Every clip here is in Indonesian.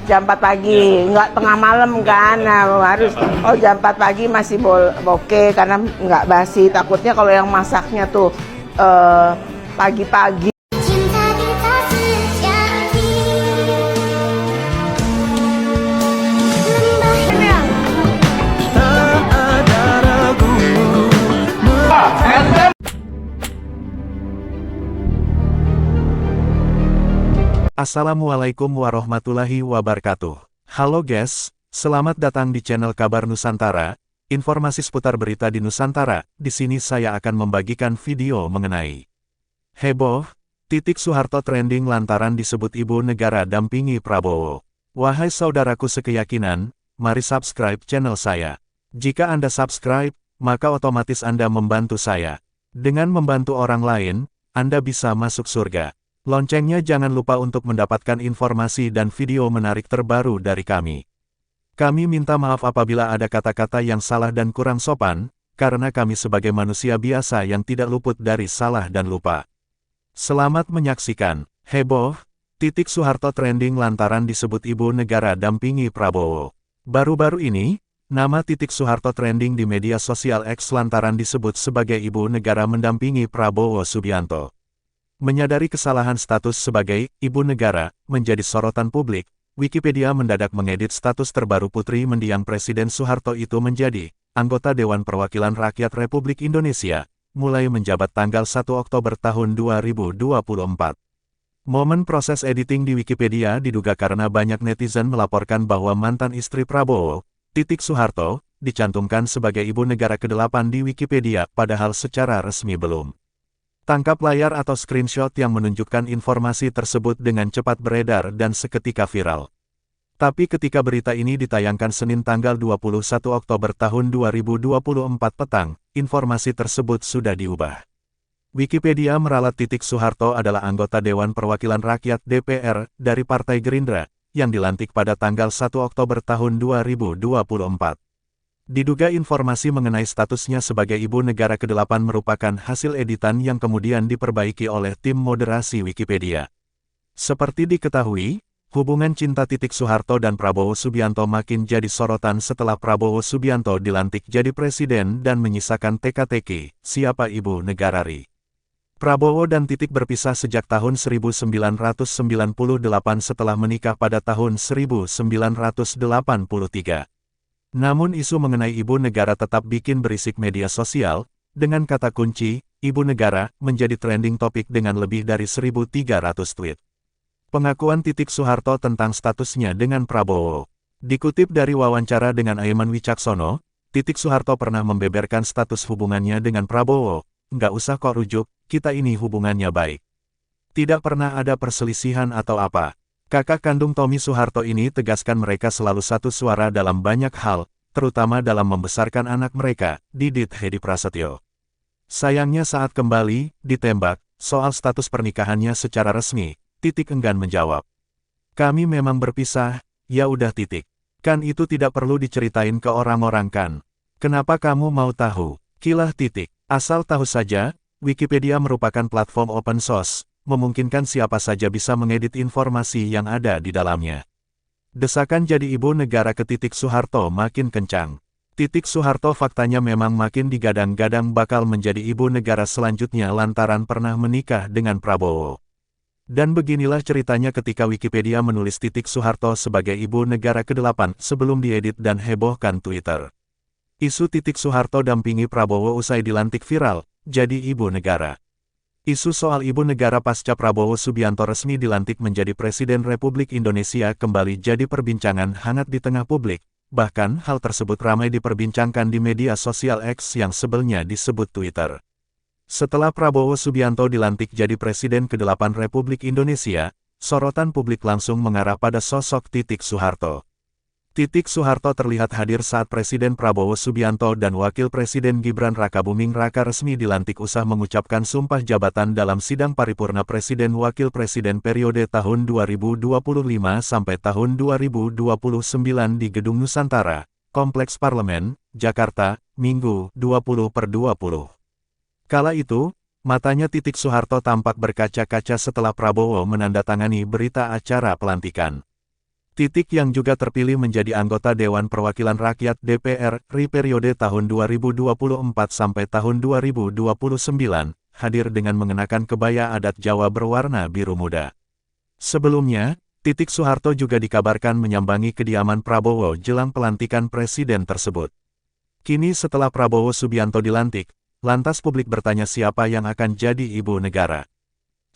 jam 4 pagi, nggak tengah malam kan. Nah, harus jam 4 pagi masih oke karena nggak basi. Takutnya kalau yang masaknya tuh pagi-pagi. Assalamualaikum warahmatullahi wabarakatuh. Halo guys, selamat datang di channel Kabar Nusantara. Informasi seputar berita di Nusantara. Di sini saya akan membagikan video mengenai heboh, Titik Soeharto trending lantaran disebut ibu negara dampingi Prabowo. Wahai saudaraku sekeyakinan, mari subscribe channel saya. Jika Anda subscribe, maka otomatis Anda membantu saya. Dengan membantu orang lain, Anda bisa masuk surga. Loncengnya jangan lupa untuk mendapatkan informasi dan video menarik terbaru dari kami. Kami minta maaf apabila ada kata-kata yang salah dan kurang sopan, karena kami sebagai manusia biasa yang tidak luput dari salah dan lupa. Selamat menyaksikan. Heboh, Titik Soeharto trending lantaran disebut ibu negara dampingi Prabowo. Baru-baru ini, nama Titik Soeharto trending di media sosial X lantaran disebut sebagai ibu negara mendampingi Prabowo Subianto. Menyadari kesalahan status sebagai ibu negara menjadi sorotan publik, Wikipedia mendadak mengedit status terbaru putri mendiang Presiden Soeharto itu menjadi anggota Dewan Perwakilan Rakyat Republik Indonesia, mulai menjabat tanggal 1 Oktober tahun 2024. Momen proses editing di Wikipedia diduga karena banyak netizen melaporkan bahwa mantan istri Prabowo, Titik Soeharto, dicantumkan sebagai ibu negara ke-8 di Wikipedia, padahal secara resmi belum. Tangkap layar atau screenshot yang menunjukkan informasi tersebut dengan cepat beredar dan seketika viral. Tapi ketika berita ini ditayangkan Senin tanggal 21 Oktober tahun 2024 petang, informasi tersebut sudah diubah. Wikipedia meralat Titik Soeharto adalah anggota Dewan Perwakilan Rakyat (DPR) dari Partai Gerindra, yang dilantik pada tanggal 1 Oktober tahun 2024. Diduga informasi mengenai statusnya sebagai ibu negara ke-8 merupakan hasil editan yang kemudian diperbaiki oleh tim moderasi Wikipedia. Seperti diketahui, hubungan cinta Titik Soeharto dan Prabowo Subianto makin jadi sorotan setelah Prabowo Subianto dilantik jadi presiden dan menyisakan teka-teki, siapa ibu negara ri. Prabowo dan Titik berpisah sejak tahun 1998 setelah menikah pada tahun 1983. Namun isu mengenai ibu negara tetap bikin berisik media sosial, dengan kata kunci, ibu negara, menjadi trending topik dengan lebih dari 1.300 tweet. Pengakuan Titik Soeharto tentang statusnya dengan Prabowo. Dikutip dari wawancara dengan Aiman Wicaksono, Titik Soeharto pernah membeberkan status hubungannya dengan Prabowo, nggak usah kok rujuk, kita ini hubungannya baik. Tidak pernah ada perselisihan atau apa. Kakak kandung Tommy Soeharto ini tegaskan mereka selalu satu suara dalam banyak hal, terutama dalam membesarkan anak mereka, Didit Hedi Prasetyo. Sayangnya saat kembali ditembak, soal status pernikahannya secara resmi, Titik enggan menjawab. Kami memang berpisah, ya udah Titik. Kan itu tidak perlu diceritain ke orang-orang kan. Kenapa kamu mau tahu? Kilah Titik. Asal tahu saja, Wikipedia merupakan platform open source, memungkinkan siapa saja bisa mengedit informasi yang ada di dalamnya. Desakan jadi ibu negara ke Titik Soeharto makin kencang. Titik Soeharto faktanya memang makin digadang-gadang bakal menjadi ibu negara selanjutnya lantaran pernah menikah dengan Prabowo. Dan beginilah ceritanya ketika Wikipedia menulis Titik Soeharto sebagai ibu negara ke-8 sebelum diedit dan hebohkan Twitter. Isu Titik Soeharto dampingi Prabowo usai dilantik viral, jadi ibu negara. Isu soal ibu negara pasca Prabowo Subianto resmi dilantik menjadi Presiden Republik Indonesia kembali jadi perbincangan hangat di tengah publik, bahkan hal tersebut ramai diperbincangkan di media sosial X yang sebelumnya disebut Twitter. Setelah Prabowo Subianto dilantik jadi Presiden ke-8 Republik Indonesia, sorotan publik langsung mengarah pada sosok Titik Soeharto. Titik Soeharto terlihat hadir saat Presiden Prabowo Subianto dan Wakil Presiden Gibran Rakabuming Raka resmi dilantik usai mengucapkan sumpah jabatan dalam sidang paripurna Presiden Wakil Presiden periode tahun 2025 sampai tahun 2029 di Gedung Nusantara, Kompleks Parlemen, Jakarta, Minggu 20/20. Kala itu, matanya Titik Soeharto tampak berkaca-kaca setelah Prabowo menandatangani berita acara pelantikan. Titik yang juga terpilih menjadi anggota Dewan Perwakilan Rakyat DPR RI periode tahun 2024 sampai tahun 2029, hadir dengan mengenakan kebaya adat Jawa berwarna biru muda. Sebelumnya, Titik Soeharto juga dikabarkan menyambangi kediaman Prabowo jelang pelantikan presiden tersebut. Kini setelah Prabowo Subianto dilantik, lantas publik bertanya siapa yang akan jadi ibu negara.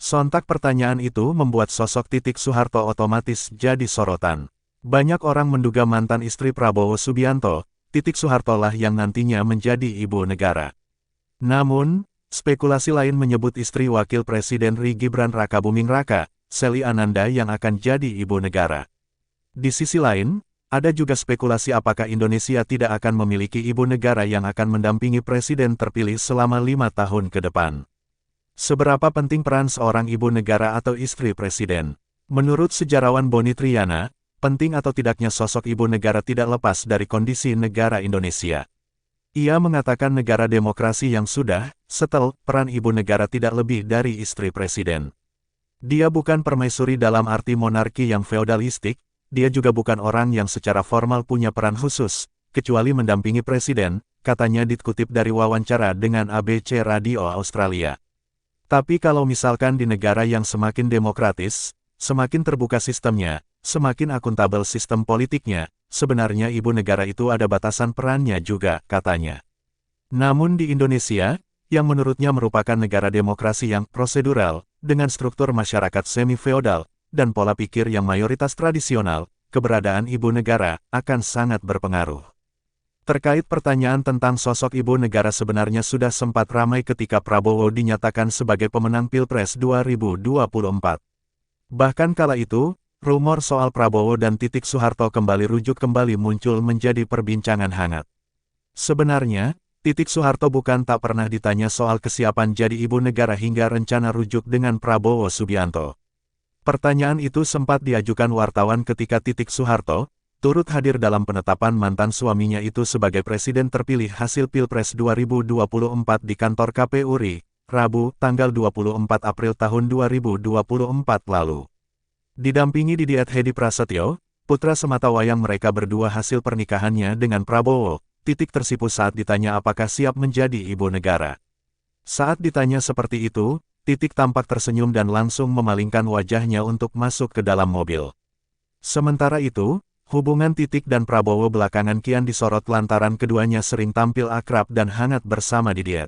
Sontak pertanyaan itu membuat sosok Titik Soeharto otomatis jadi sorotan. Banyak orang menduga mantan istri Prabowo Subianto, Titik Soeharto lah yang nantinya menjadi ibu negara. Namun, spekulasi lain menyebut istri Wakil Presiden RI Gibran Rakabuming Raka, Sely Ananda yang akan jadi ibu negara. Di sisi lain, ada juga spekulasi apakah Indonesia tidak akan memiliki ibu negara yang akan mendampingi presiden terpilih selama 5 tahun ke depan. Seberapa penting peran seorang ibu negara atau istri presiden? Menurut sejarawan Boni Triana, penting atau tidaknya sosok ibu negara tidak lepas dari kondisi negara Indonesia. Ia mengatakan negara demokrasi yang sudah settle, peran ibu negara tidak lebih dari istri presiden. Dia bukan permaisuri dalam arti monarki yang feodalistik, dia juga bukan orang yang secara formal punya peran khusus, kecuali mendampingi presiden, katanya dikutip dari wawancara dengan ABC Radio Australia. Tapi kalau misalkan di negara yang semakin demokratis, semakin terbuka sistemnya, semakin akuntabel sistem politiknya, sebenarnya ibu negara itu ada batasan perannya juga, katanya. Namun di Indonesia, yang menurutnya merupakan negara demokrasi yang prosedural, dengan struktur masyarakat semi-feodal, dan pola pikir yang mayoritas tradisional, keberadaan ibu negara akan sangat berpengaruh. Terkait pertanyaan tentang sosok ibu negara sebenarnya sudah sempat ramai ketika Prabowo dinyatakan sebagai pemenang Pilpres 2024. Bahkan kala itu, rumor soal Prabowo dan Titik Soeharto kembali muncul menjadi perbincangan hangat. Sebenarnya, Titik Soeharto bukan tak pernah ditanya soal kesiapan jadi ibu negara hingga rencana rujuk dengan Prabowo Subianto. Pertanyaan itu sempat diajukan wartawan ketika Titik Soeharto turut hadir dalam penetapan mantan suaminya itu sebagai presiden terpilih hasil Pilpres 2024 di kantor KPU RI, Rabu, tanggal 24 April tahun 2024 lalu. Didampingi Didiat Hedi Prasetyo, putra sematawayang mereka berdua hasil pernikahannya dengan Prabowo, Titik tersipu saat ditanya apakah siap menjadi ibu negara. Saat ditanya seperti itu, Titik tampak tersenyum dan langsung memalingkan wajahnya untuk masuk ke dalam mobil. Sementara itu, hubungan Titik dan Prabowo belakangan kian disorot lantaran keduanya sering tampil akrab dan hangat bersama Didiat.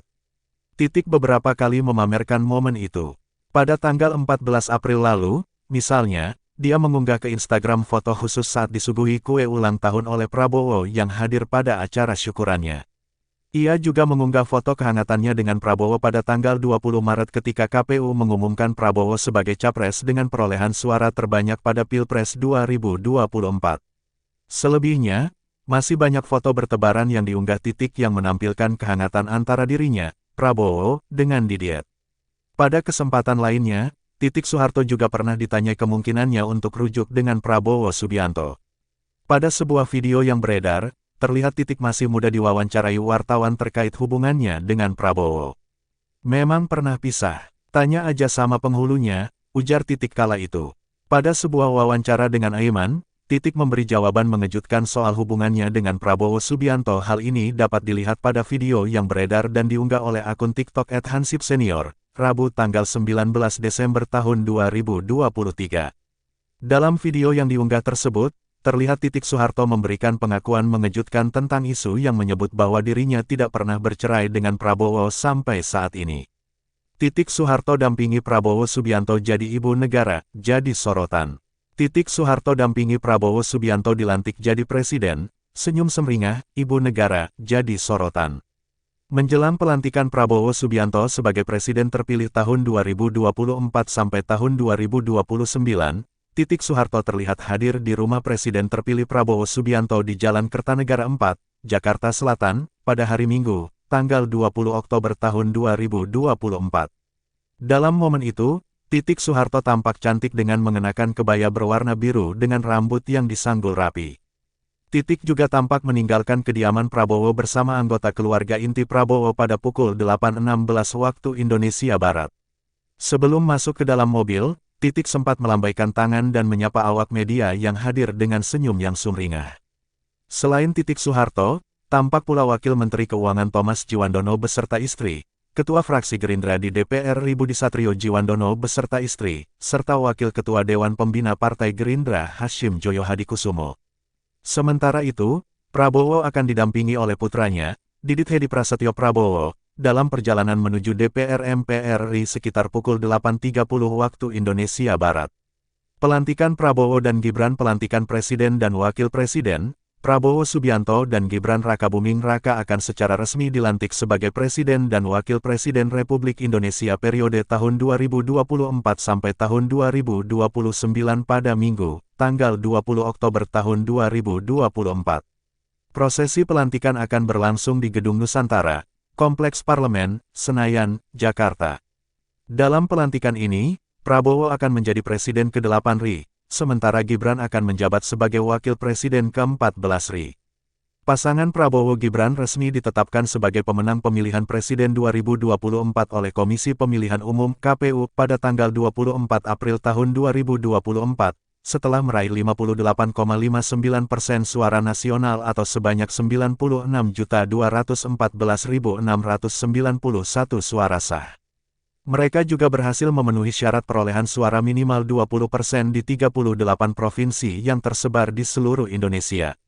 Titik beberapa kali memamerkan momen itu. Pada tanggal 14 April lalu, misalnya, dia mengunggah ke Instagram foto khusus saat disuguhi kue ulang tahun oleh Prabowo yang hadir pada acara syukurannya. Ia juga mengunggah foto kehangatannya dengan Prabowo pada tanggal 20 Maret ketika KPU mengumumkan Prabowo sebagai capres dengan perolehan suara terbanyak pada Pilpres 2024. Selebihnya, masih banyak foto bertebaran yang diunggah Titik yang menampilkan kehangatan antara dirinya, Prabowo, dengan Didiat. Pada kesempatan lainnya, Titik Soeharto juga pernah ditanyai kemungkinannya untuk rujuk dengan Prabowo Subianto. Pada sebuah video yang beredar, terlihat Titik masih muda diwawancarai wartawan terkait hubungannya dengan Prabowo. Memang pernah pisah, tanya aja sama penghulunya, ujar Titik kala itu. Pada sebuah wawancara dengan Aiman, Titik memberi jawaban mengejutkan soal hubungannya dengan Prabowo Subianto. Hal ini dapat dilihat pada video yang beredar dan diunggah oleh akun TikTok @hansip_senior, Rabu tanggal 19 Desember tahun 2023. Dalam video yang diunggah tersebut, terlihat Titik Soeharto memberikan pengakuan mengejutkan tentang isu yang menyebut bahwa dirinya tidak pernah bercerai dengan Prabowo sampai saat ini. Titik Soeharto dampingi Prabowo Subianto jadi ibu negara, jadi sorotan. Titik Soeharto dampingi Prabowo Subianto dilantik jadi presiden, senyum semringah, ibu negara, jadi sorotan. Menjelang pelantikan Prabowo Subianto sebagai presiden terpilih tahun 2024 sampai tahun 2029, Titik Soeharto terlihat hadir di rumah presiden terpilih Prabowo Subianto di Jalan Kertanegara 4, Jakarta Selatan, pada hari Minggu, tanggal 20 Oktober tahun 2024. Dalam momen itu, Titik Soeharto tampak cantik dengan mengenakan kebaya berwarna biru dengan rambut yang disanggul rapi. Titik juga tampak meninggalkan kediaman Prabowo bersama anggota keluarga inti Prabowo pada pukul 8.16 waktu Indonesia Barat. Sebelum masuk ke dalam mobil, Titik sempat melambaikan tangan dan menyapa awak media yang hadir dengan senyum yang sumringah. Selain Titik Soeharto, tampak pula Wakil Menteri Keuangan Thomas Djiwandono beserta istri, Ketua Fraksi Gerindra di DPR Budi Satrio Djiwandono beserta istri, serta Wakil Ketua Dewan Pembina Partai Gerindra Hasyim Joyo Hadikusumo. Sementara itu, Prabowo akan didampingi oleh putranya, Didit Hedi Prasetyo Prabowo, dalam perjalanan menuju DPR MPR RI sekitar pukul 8.30 waktu Indonesia Barat. Pelantikan Prabowo dan Gibran. Pelantikan Presiden dan Wakil Presiden, Prabowo Subianto dan Gibran Rakabuming Raka akan secara resmi dilantik sebagai Presiden dan Wakil Presiden Republik Indonesia periode tahun 2024 sampai tahun 2029 pada Minggu, tanggal 20 Oktober tahun 2024. Prosesi pelantikan akan berlangsung di Gedung Nusantara, Kompleks Parlemen, Senayan, Jakarta. Dalam pelantikan ini, Prabowo akan menjadi Presiden ke-8 RI, sementara Gibran akan menjabat sebagai Wakil Presiden ke-14 RI. Pasangan Prabowo-Gibran resmi ditetapkan sebagai pemenang pemilihan Presiden 2024 oleh Komisi Pemilihan Umum (KPU) pada tanggal 24 April tahun 2024, setelah meraih 58,59% suara nasional atau sebanyak 96.214.691 suara sah. Mereka juga berhasil memenuhi syarat perolehan suara minimal 20% di 38 provinsi yang tersebar di seluruh Indonesia.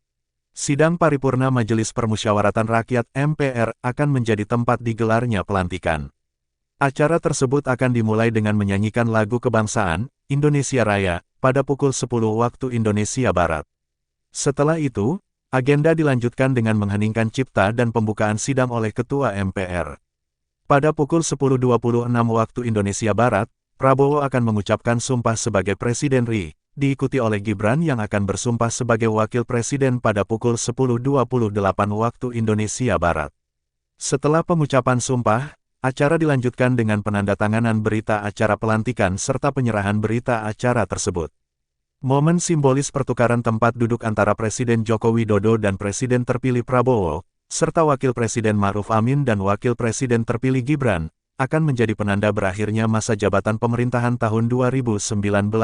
Sidang paripurna Majelis Permusyawaratan Rakyat (MPR) akan menjadi tempat digelarnya pelantikan. Acara tersebut akan dimulai dengan menyanyikan lagu kebangsaan, Indonesia Raya, pada pukul 10 waktu Indonesia Barat. Setelah itu, agenda dilanjutkan dengan mengheningkan cipta dan pembukaan sidang oleh Ketua MPR. Pada pukul 10.26 waktu Indonesia Barat, Prabowo akan mengucapkan sumpah sebagai Presiden RI, diikuti oleh Gibran yang akan bersumpah sebagai Wakil Presiden pada pukul 10.28 waktu Indonesia Barat. Setelah pengucapan sumpah, acara dilanjutkan dengan penandatanganan berita acara pelantikan serta penyerahan berita acara tersebut. Momen simbolis pertukaran tempat duduk antara Presiden Joko Widodo dan Presiden terpilih Prabowo, serta Wakil Presiden Ma'ruf Amin dan Wakil Presiden terpilih Gibran, akan menjadi penanda berakhirnya masa jabatan pemerintahan tahun 2019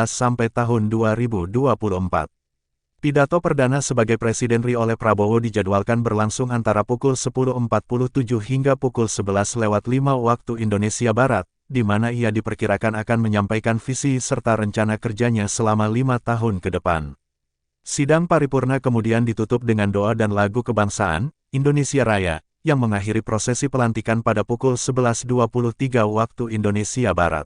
sampai tahun 2024. Pidato perdana sebagai Presiden RI oleh Prabowo dijadwalkan berlangsung antara pukul 10.47 hingga pukul 11.05 waktu Indonesia Barat, di mana ia diperkirakan akan menyampaikan visi serta rencana kerjanya selama 5 tahun ke depan. Sidang paripurna kemudian ditutup dengan doa dan lagu kebangsaan, Indonesia Raya, yang mengakhiri prosesi pelantikan pada pukul 11.23 waktu Indonesia Barat.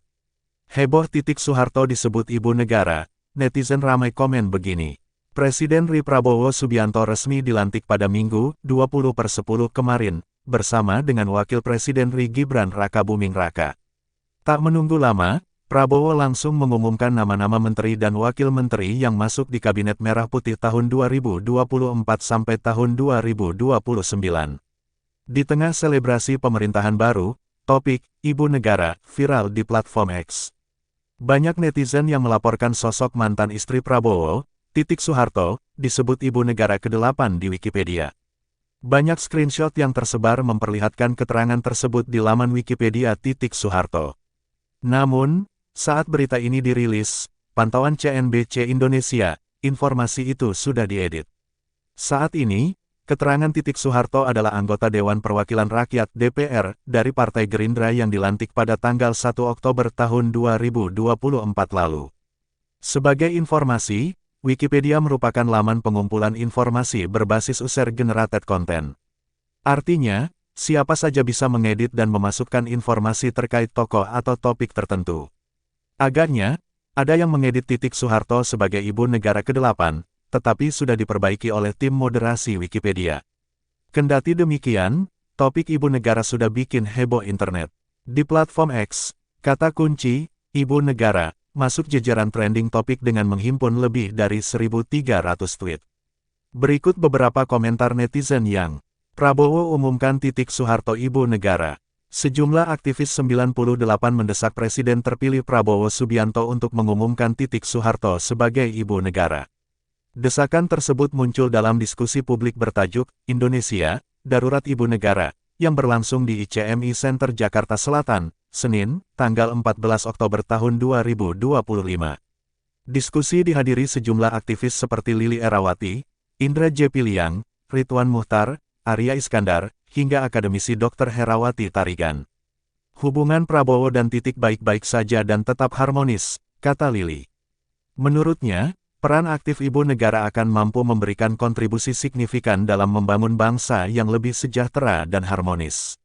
Heboh Titik Soeharto disebut ibu negara, netizen ramai komen begini. Presiden RI Prabowo Subianto resmi dilantik pada Minggu, 20/10 kemarin, bersama dengan Wakil Presiden RI Gibran Rakabuming Raka. Tak menunggu lama, Prabowo langsung mengumumkan nama-nama menteri dan wakil menteri yang masuk di Kabinet Merah Putih tahun 2024 sampai tahun 2029. Di tengah selebrasi pemerintahan baru, topik Ibu Negara viral di platform X. Banyak netizen yang melaporkan sosok mantan istri Prabowo, Titik Soeharto, disebut Ibu Negara ke-8 di Wikipedia. Banyak screenshot yang tersebar memperlihatkan keterangan tersebut di laman Wikipedia Titik Soeharto. Namun, saat berita ini dirilis, pantauan CNBC Indonesia, informasi itu sudah diedit. Saat ini, keterangan Titik Soeharto adalah anggota Dewan Perwakilan Rakyat (DPR) dari Partai Gerindra yang dilantik pada tanggal 1 Oktober tahun 2024 lalu. Sebagai informasi, Wikipedia merupakan laman pengumpulan informasi berbasis user-generated content. Artinya, siapa saja bisa mengedit dan memasukkan informasi terkait tokoh atau topik tertentu. Agaknya, ada yang mengedit Titik Soeharto sebagai Ibu Negara ke-8, tetapi sudah diperbaiki oleh tim moderasi Wikipedia. Kendati demikian, topik Ibu Negara sudah bikin heboh internet. Di platform X, kata kunci, Ibu Negara, masuk jajaran trending topik dengan menghimpun lebih dari 1.300 tweet. Berikut beberapa komentar netizen yang, Prabowo umumkan Titik Soeharto Ibu Negara. Sejumlah aktivis 98 mendesak Presiden terpilih Prabowo Subianto untuk mengumumkan Titik Soeharto sebagai Ibu Negara. Desakan tersebut muncul dalam diskusi publik bertajuk, Indonesia, Darurat Ibu Negara, yang berlangsung di ICMI Center Jakarta Selatan, Senin, tanggal 14 Oktober tahun 2025. Diskusi dihadiri sejumlah aktivis seperti Lili Erawati, Indra J. Piliang, Ridwan Muhtar, Arya Iskandar, hingga akademisi Dr. Herawati Tarigan. Hubungan Prabowo dan Titik baik-baik saja dan tetap harmonis, kata Lili. Menurutnya, peran aktif ibu negara akan mampu memberikan kontribusi signifikan dalam membangun bangsa yang lebih sejahtera dan harmonis.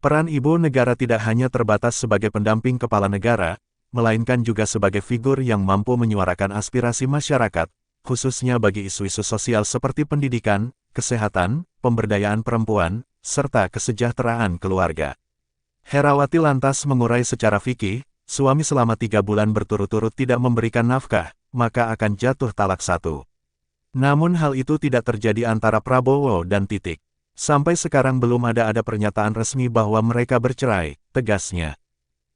Peran ibu negara tidak hanya terbatas sebagai pendamping kepala negara, melainkan juga sebagai figur yang mampu menyuarakan aspirasi masyarakat, khususnya bagi isu-isu sosial seperti pendidikan, kesehatan, pemberdayaan perempuan, serta kesejahteraan keluarga. Herawati lantas mengurai secara fikih, suami selama 3 bulan berturut-turut tidak memberikan nafkah, maka akan jatuh talak 1. Namun hal itu tidak terjadi antara Prabowo dan Titik. Sampai sekarang belum ada pernyataan resmi bahwa mereka bercerai, tegasnya.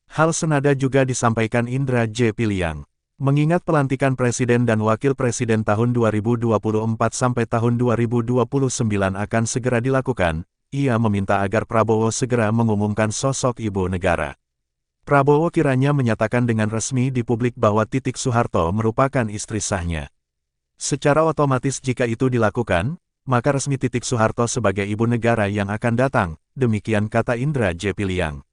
Hal senada juga disampaikan Indra J. Piliang. Mengingat pelantikan Presiden dan Wakil Presiden tahun 2024 sampai tahun 2029 akan segera dilakukan, ia meminta agar Prabowo segera mengumumkan sosok ibu negara. Prabowo kiranya menyatakan dengan resmi di publik bahwa Titik Soeharto merupakan istri sahnya. Secara otomatis jika itu dilakukan, maka resmi Titik Soeharto sebagai ibu negara yang akan datang, demikian kata Indra J. Piliang.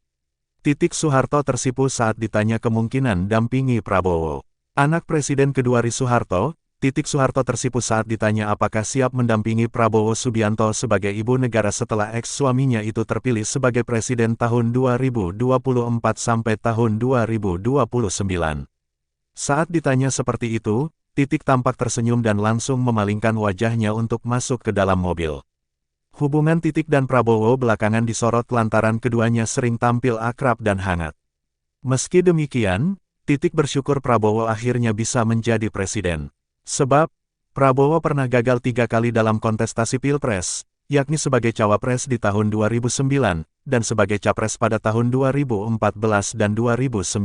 Titik Soeharto tersipu saat ditanya kemungkinan dampingi Prabowo. Anak Presiden kedua Ri Soeharto, Titik Soeharto tersipu saat ditanya apakah siap mendampingi Prabowo Subianto sebagai ibu negara setelah eks-suaminya itu terpilih sebagai presiden tahun 2024 sampai tahun 2029. Saat ditanya seperti itu, Titik tampak tersenyum dan langsung memalingkan wajahnya untuk masuk ke dalam mobil. Hubungan Titik dan Prabowo belakangan disorot lantaran keduanya sering tampil akrab dan hangat. Meski demikian, Titik bersyukur Prabowo akhirnya bisa menjadi presiden. Sebab, Prabowo pernah gagal 3 kali dalam kontestasi Pilpres, yakni sebagai cawapres di tahun 2009, dan sebagai capres pada tahun 2014 dan 2019.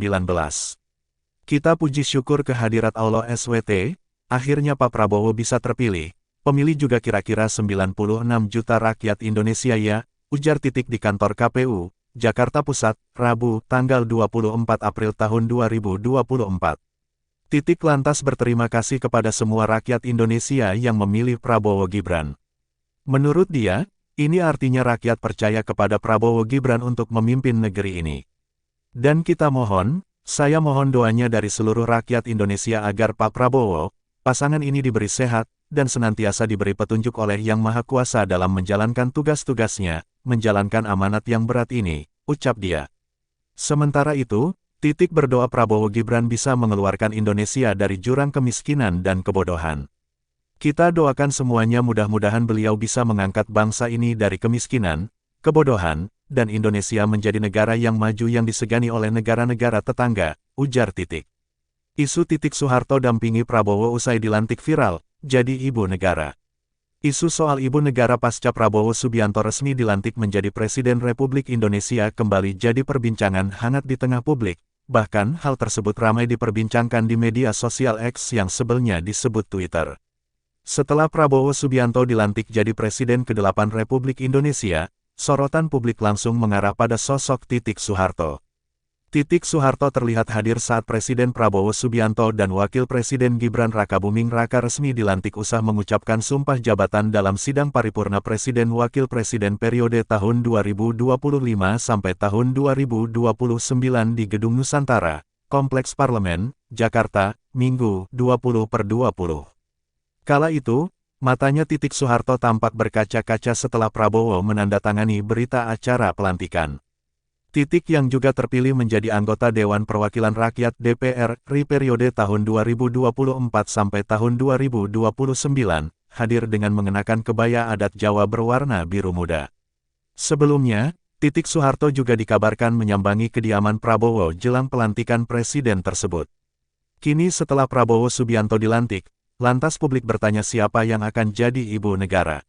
Kita puji syukur kehadirat Allah SWT, akhirnya Pak Prabowo bisa terpilih. Pemilih juga kira-kira 96 juta rakyat Indonesia ya, ujar Titik di kantor KPU, Jakarta Pusat, Rabu, tanggal 24 April tahun 2024. Titik lantas berterima kasih kepada semua rakyat Indonesia yang memilih Prabowo Gibran. Menurut dia, ini artinya rakyat percaya kepada Prabowo Gibran untuk memimpin negeri ini. Dan saya mohon doanya dari seluruh rakyat Indonesia agar Pak Prabowo, pasangan ini diberi sehat, dan senantiasa diberi petunjuk oleh Yang Maha Kuasa dalam menjalankan tugas-tugasnya, menjalankan amanat yang berat ini, ucap dia. Sementara itu, Titik berdoa Prabowo Gibran bisa mengeluarkan Indonesia dari jurang kemiskinan dan kebodohan. Kita doakan semuanya mudah-mudahan beliau bisa mengangkat bangsa ini dari kemiskinan, kebodohan, dan Indonesia menjadi negara yang maju yang disegani oleh negara-negara tetangga, ujar Titik. Isu Titik Soeharto dampingi Prabowo usai dilantik viral, jadi ibu negara. Isu soal ibu negara pasca Prabowo Subianto resmi dilantik menjadi Presiden Republik Indonesia kembali jadi perbincangan hangat di tengah publik, bahkan hal tersebut ramai diperbincangkan di media sosial X yang sebelumnya disebut Twitter. Setelah Prabowo Subianto dilantik jadi Presiden ke-8 Republik Indonesia, sorotan publik langsung mengarah pada sosok Titik Soeharto. Titik Soeharto terlihat hadir saat Presiden Prabowo Subianto dan Wakil Presiden Gibran Rakabuming Raka resmi dilantik usai mengucapkan sumpah jabatan dalam sidang paripurna Presiden Wakil Presiden periode tahun 2025 sampai tahun 2029 di Gedung Nusantara, Kompleks Parlemen, Jakarta, Minggu, 20/20. Kala itu, matanya Titik Soeharto tampak berkaca-kaca setelah Prabowo menandatangani berita acara pelantikan. Titik yang juga terpilih menjadi anggota Dewan Perwakilan Rakyat DPR RI periode tahun 2024 sampai tahun 2029, hadir dengan mengenakan kebaya adat Jawa berwarna biru muda. Sebelumnya, Titik Soeharto juga dikabarkan menyambangi kediaman Prabowo jelang pelantikan presiden tersebut. Kini setelah Prabowo Subianto dilantik, lantas publik bertanya siapa yang akan jadi ibu negara.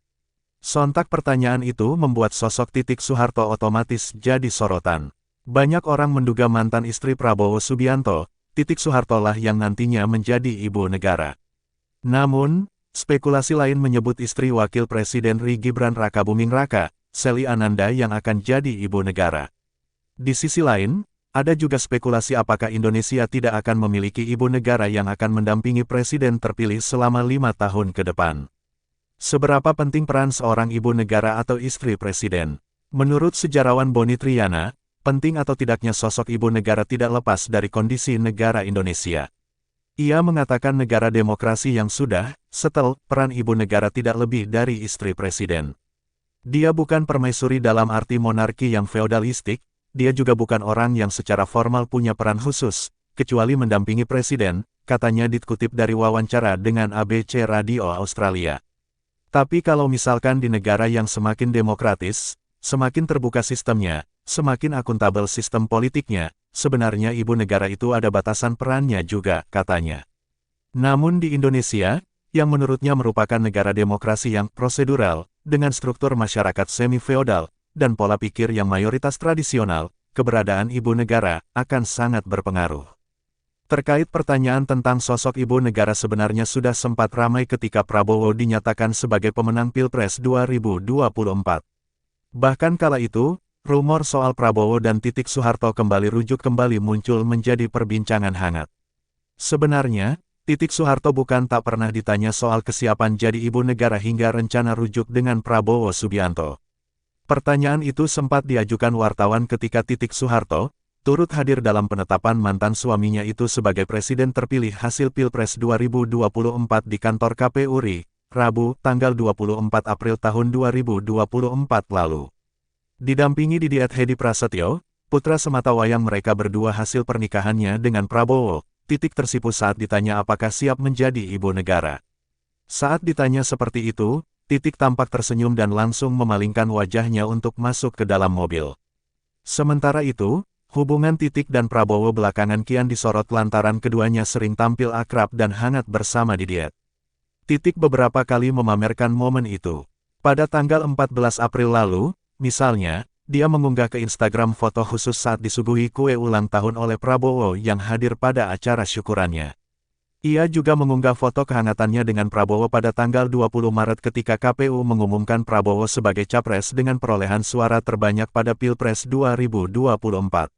Sontak pertanyaan itu membuat sosok Titik Soeharto otomatis jadi sorotan. Banyak orang menduga mantan istri Prabowo Subianto, Titik Soeharto lah yang nantinya menjadi ibu negara. Namun, spekulasi lain menyebut istri Wakil Presiden RI Gibran Rakabuming Raka, Sely Ananda yang akan jadi ibu negara. Di sisi lain, ada juga spekulasi apakah Indonesia tidak akan memiliki ibu negara yang akan mendampingi presiden terpilih selama 5 tahun ke depan. Seberapa penting peran seorang ibu negara atau istri presiden? Menurut sejarawan Boni Triana, penting atau tidaknya sosok ibu negara tidak lepas dari kondisi negara Indonesia. Ia mengatakan negara demokrasi yang sudah settle, peran ibu negara tidak lebih dari istri presiden. Dia bukan permaisuri dalam arti monarki yang feodalistik, dia juga bukan orang yang secara formal punya peran khusus, kecuali mendampingi presiden, katanya dikutip dari wawancara dengan ABC Radio Australia. Tapi kalau misalkan di negara yang semakin demokratis, semakin terbuka sistemnya, semakin akuntabel sistem politiknya, sebenarnya ibu negara itu ada batasan perannya juga, katanya. Namun di Indonesia, yang menurutnya merupakan negara demokrasi yang prosedural, dengan struktur masyarakat semi-feodal, dan pola pikir yang mayoritas tradisional, keberadaan ibu negara akan sangat berpengaruh. Terkait pertanyaan tentang sosok ibu negara sebenarnya sudah sempat ramai ketika Prabowo dinyatakan sebagai pemenang Pilpres 2024. Bahkan kala itu, rumor soal Prabowo dan Titik Soeharto kembali muncul menjadi perbincangan hangat. Sebenarnya, Titik Soeharto bukan tak pernah ditanya soal kesiapan jadi ibu negara hingga rencana rujuk dengan Prabowo Subianto. Pertanyaan itu sempat diajukan wartawan ketika Titik Soeharto turut hadir dalam penetapan mantan suaminya itu sebagai presiden terpilih hasil Pilpres 2024 di kantor KPU RI, Rabu, tanggal 24 April tahun 2024 lalu. Didampingi Didiat Hedi Prasetyo, putra sematawayang mereka berdua hasil pernikahannya dengan Prabowo, Titik tersipu saat ditanya apakah siap menjadi ibu negara. Saat ditanya seperti itu, Titik tampak tersenyum dan langsung memalingkan wajahnya untuk masuk ke dalam mobil. Sementara itu, hubungan Titik dan Prabowo belakangan kian disorot lantaran keduanya sering tampil akrab dan hangat bersama Didiat. Titik beberapa kali memamerkan momen itu. Pada tanggal 14 April lalu, misalnya, dia mengunggah ke Instagram foto khusus saat disuguhi kue ulang tahun oleh Prabowo yang hadir pada acara syukurannya. Ia juga mengunggah foto kehangatannya dengan Prabowo pada tanggal 20 Maret ketika KPU mengumumkan Prabowo sebagai capres dengan perolehan suara terbanyak pada Pilpres 2024.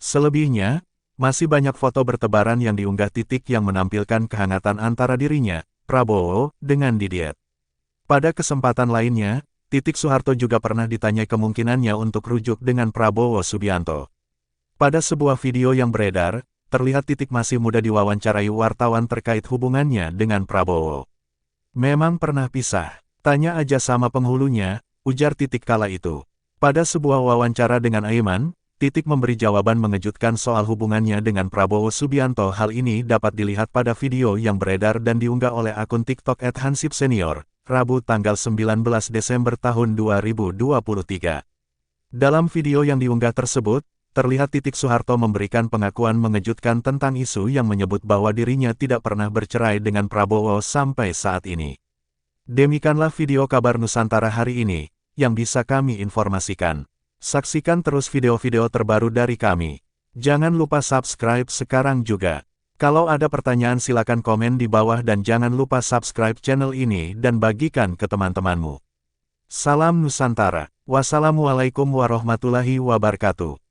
Selebihnya, masih banyak foto bertebaran yang diunggah Titik yang menampilkan kehangatan antara dirinya, Prabowo, dengan Didiat. Pada kesempatan lainnya, Titik Soeharto juga pernah ditanya kemungkinannya untuk rujuk dengan Prabowo Subianto. Pada sebuah video yang beredar, terlihat Titik masih muda diwawancarai wartawan terkait hubungannya dengan Prabowo. Memang pernah pisah, tanya aja sama penghulunya, ujar Titik kala itu. Pada sebuah wawancara dengan Aiman, Titik memberi jawaban mengejutkan soal hubungannya dengan Prabowo Subianto. Hal ini dapat dilihat pada video yang beredar dan diunggah oleh akun TikTok @hansipsenior, Rabu tanggal 19 Desember tahun 2023. Dalam video yang diunggah tersebut, terlihat Titik Soeharto memberikan pengakuan mengejutkan tentang isu yang menyebut bahwa dirinya tidak pernah bercerai dengan Prabowo sampai saat ini. Demikianlah video kabar Nusantara hari ini, yang bisa kami informasikan. Saksikan terus video-video terbaru dari kami. Jangan lupa subscribe sekarang juga. Kalau ada pertanyaan silakan komen di bawah dan jangan lupa subscribe channel ini dan bagikan ke teman-temanmu. Salam Nusantara. Wassalamualaikum warahmatullahi wabarakatuh.